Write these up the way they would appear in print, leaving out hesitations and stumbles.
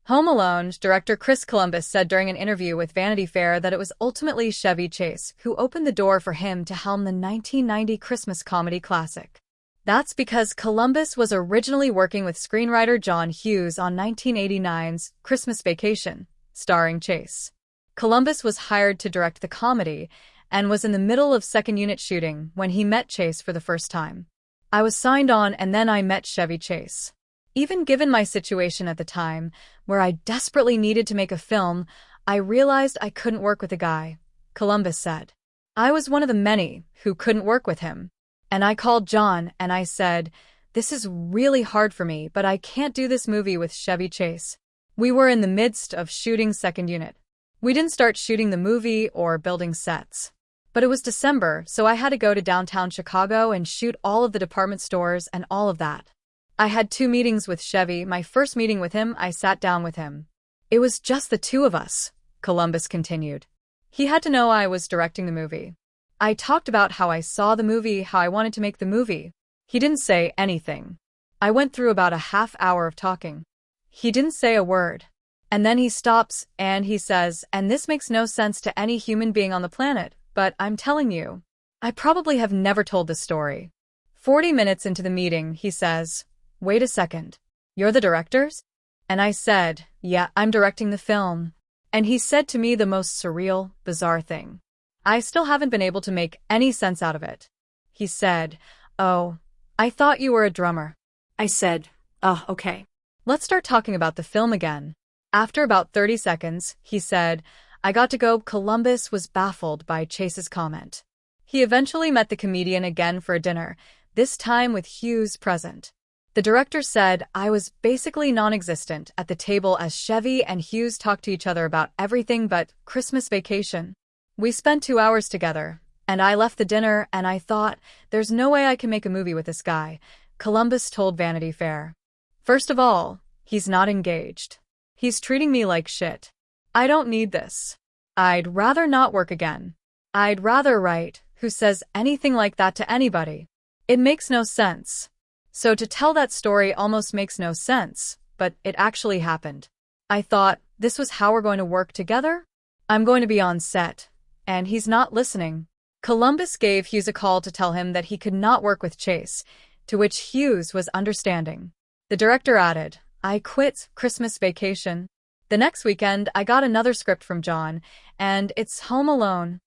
Home Alone director Chris Columbus said during an interview with Vanity Fair that it was ultimately Chevy Chase who opened the door for him to helm the 1990 Christmas comedy classic. That's because Columbus was originally working with screenwriter John Hughes on 1989's Christmas Vacation, starring Chase. Columbus was hired to direct the comedy and was in the middle of second unit shooting when he met Chase for the first time. I was signed on and then I met Chevy Chase. Even given my situation at the time, where I desperately needed to make a film, I realized I couldn't work with the guy, Columbus said. I was one of the many who couldn't work with him. And I called John and I said, "This is really hard for me, but I can't do this movie with Chevy Chase." We were in the midst of shooting second unit. We didn't start shooting the movie or building sets. But it was December, so I had to go to downtown Chicago and shoot all of the department stores and all of that. I had 2 meetings with Chevy. My first meeting with him, I sat down with him. It was just the 2 of us, Columbus continued. He had to know I was directing the movie. I talked about how I saw the movie, how I wanted to make the movie. He didn't say anything. I went through about a half hour of talking. He didn't say a word. And then he stops and he says, "And this makes no sense to any human being on the planet, but I'm telling you. I probably have never told this story." 40 minutes into the meeting, he says, "Wait a second. You're the directors?" And I said, "Yeah, I'm directing the film." And he said to me the most surreal, bizarre thing. I still haven't been able to make any sense out of it. He said, "Oh, I thought you were a drummer." I said, "Oh, okay. Let's start talking about the film again." After about 30 seconds, he said, "I got to go." Columbus was baffled by Chase's comment. He eventually met the comedian again for a dinner, this time with Hughes present. The director said I was basically non-existent at the table as Chevy and Hughes talked to each other about everything but Christmas Vacation. We spent 2 hours together, and I left the dinner and I thought, there's no way I can make a movie with this guy, Columbus told Vanity Fair. First of all, he's not engaged. He's treating me like shit. I don't need this. I'd rather not work again. I'd rather write. Who says anything like that to anybody? It makes no sense. So to tell that story almost makes no sense, but it actually happened. I thought, this was how we're going to work together? I'm going to be on set. And he's not listening. Columbus gave Hughes a call to tell him that he could not work with Chase, to which Hughes was understanding. The director added, "I quit Christmas Vacation. The next weekend, I got another script from John, and it's Home Alone."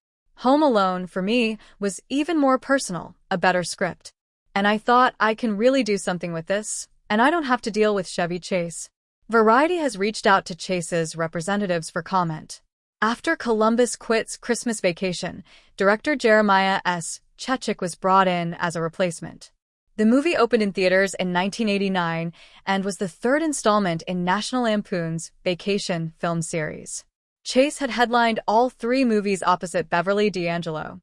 Home Alone, for me, was even more personal, a better script. And I thought I can really do something with this, and I don't have to deal with Chevy Chase. Variety has reached out to Chase's representatives for comment. After Columbus quits Christmas Vacation, director Jeremiah S. Chechik was brought in as a replacement. The movie opened in theaters in 1989 and was the 3rd installment in National Lampoon's Vacation film series. Chase had headlined all 3 movies opposite Beverly D'Angelo.